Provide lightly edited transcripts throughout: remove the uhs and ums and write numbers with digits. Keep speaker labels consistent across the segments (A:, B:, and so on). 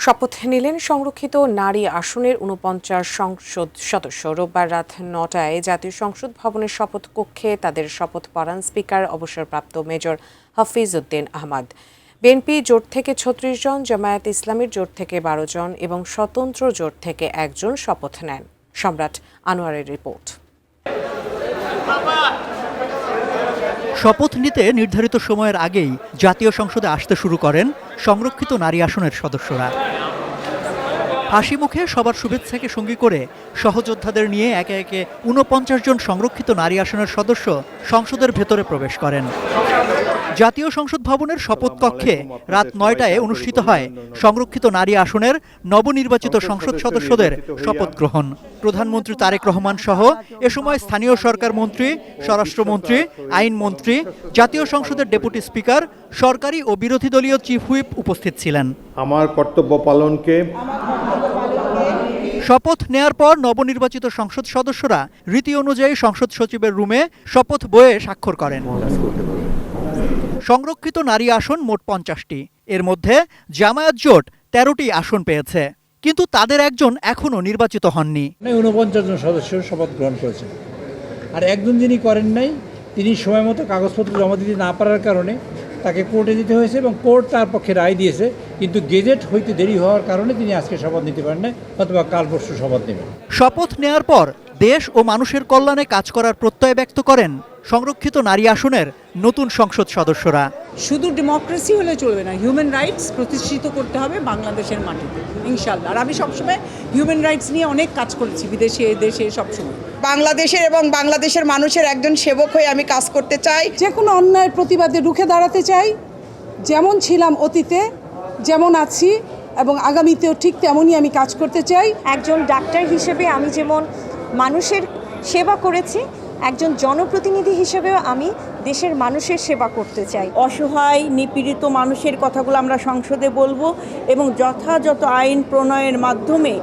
A: শপথ নিলেন সংরক্ষিত নারী আসনের ৪৯ সংসদ সদস্য। রোববার রাত ৯টায় জাতীয় সংসদ ভবনের শপথ কক্ষে তাদের শপথ পড়ান স্পিকার অবসরপ্রাপ্ত মেজর হাফিজ উদ্দিন আহমদ। বিএনপি জোট থেকে ৩৬ জন, জামায়াত ইসলামীর জোট থেকে ১২ জন এবং স্বতন্ত্র জোট থেকে একজন শপথ নেন। সম্রাট আনোয়ারের রিপোর্ট।
B: শপথ নিতে নির্ধারিত সময়ের আগেই জাতীয় সংসদে আসতে শুরু করেন সংরক্ষিত নারী আসনের সদস্যরা। হাসি মুখে সবার শুভেচ্ছাকে সঙ্গী করে সহযোদ্ধাদের নিয়ে একে একে ৪৯ জন সংরক্ষিত নারী আসনের সদস্য সংসদের ভেতরে প্রবেশ করেন। জাতীয় সংসদ ভবনের শপথ কক্ষে রাত ৯টায় অনুষ্ঠিত হয় সংরক্ষিত নারী আসনের নবনির্বাচিত সংসদ সদস্যদের শপথ গ্রহণ। প্রধানমন্ত্রী তারেক রহমান সহ এ সময় স্থানীয় সরকার মন্ত্রী, স্বরাষ্ট্রমন্ত্রী, আইনমন্ত্রী, জাতীয় সংসদের ডেপুটি স্পিকার, সরকারি ও বিরোধী দলীয় চিফ হুইপ উপস্থিত ছিলেন।
C: আমার কর্তব্য পালনকে
B: শপথ নেয়ার পর নবনির্বাচিত সংসদ সদস্যরা রীতি অনুযায়ী সংসদ সচিবের রুমে শপথ বইয়ে স্বাক্ষর করেন। সংরক্ষিত নারী আসন মোট ৫০টি। এর মধ্যে জামায়াত জোট ১৩টি আসন পেয়েছে, কিন্তু তাদের একজন এখনও নির্বাচিত হননি।
D: ৪৯ জন সদস্য শপথ গ্রহণ করেছেন, আর একজন যিনি করেন নাই, তিনি সময় মতো কাগজপত্র জমা দিতে না পারার কারণে তাকে কোর্টে দিতে হয়েছে এবং কোর্ট তার পক্ষে রায় দিয়েছে, কিন্তু গেজেট হইতে দেরি হওয়ার কারণে তিনি আজকে শপথ নিতে পারেন না, অথবা কাল পরশু শপথ নেবেন।
B: শপথ নেয়ার পর দেশ ও মানুষের কল্যাণে কাজ করার প্রত্যয় ব্যক্ত করেন সংরক্ষিত নারী আসনের নতুন সংসদ সদস্যরা।
E: শুধু ডেমোক্রেসি হলে চলবে না, হিউম্যান রাইটস প্রতিষ্ঠিত করতে হবে বাংলাদেশের মাটিতে, ইনশাআল্লাহ। আর আমি সবসময় হিউম্যান রাইটস নিয়ে অনেক কাজ করেছি, বিদেশে দেশে সবসময়।
F: বাংলাদেশের এবং বাংলাদেশের মানুষের একজন সেবক হয়ে আমি কাজ করতে চাই।
G: যে কোনো অন্যায়ের প্রতিবাদে রুখে দাঁড়াতে চাই। যেমন ছিলাম অতীতে, যেমন আছি এবং আগামীতেও ঠিক তেমনই আমি কাজ করতে চাই।
H: একজন ডাক্তার হিসেবে আমি যেমন মানুষের সেবা করেছি, একজন জনপ্রতিনিধি হিসেবেও আমি দেশের মানুষের সেবা করতে চাই।
E: অসহায় নিপীড়িত মানুষের কথাগুলো আমরা সংসদে বলবো এবং যথাযথ আইন প্রণয়নের মাধ্যমে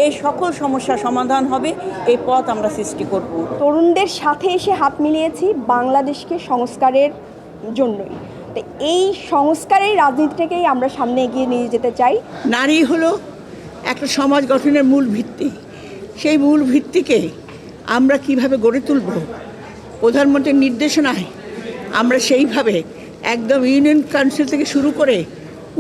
E: এই সকল সমস্যা সমাধান হবে, এই পথ আমরা সৃষ্টি করব।
H: তরুণদের সাথে এসে হাত মিলিয়েছি বাংলাদেশকে সংস্কারের জন্যই। তো এই সংস্কারের রাজনীতিটাকেই আমরা সামনে এগিয়ে নিয়ে যেতে চাই।
E: নারী হলো একটা সমাজ গঠনের মূল ভিত্তি। সেই মূল ভিত্তিকে আমরা কিভাবে গড়ে তুলব, প্রধানমন্ত্রীর নির্দেশনায় আমরা সেইভাবে একদম ইউনিয়ন কাউন্সিল থেকে শুরু করে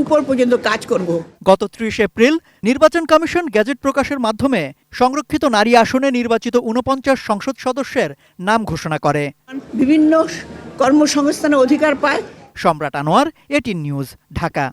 E: উপর পর্যন্ত কাজ করব।
B: গত ৩০ এপ্রিল নির্বাচন কমিশন গ্যাজেট প্রকাশের মাধ্যমে সংরক্ষিত নারী আসনে নির্বাচিত ৪৯ সংসদ সদস্যের নাম ঘোষণা করে।
E: বিভিন্ন কর্মসংস্থানের অধিকার পায়।
B: সম্রাট আনোয়ার, এটিএন নিউজ, ঢাকা।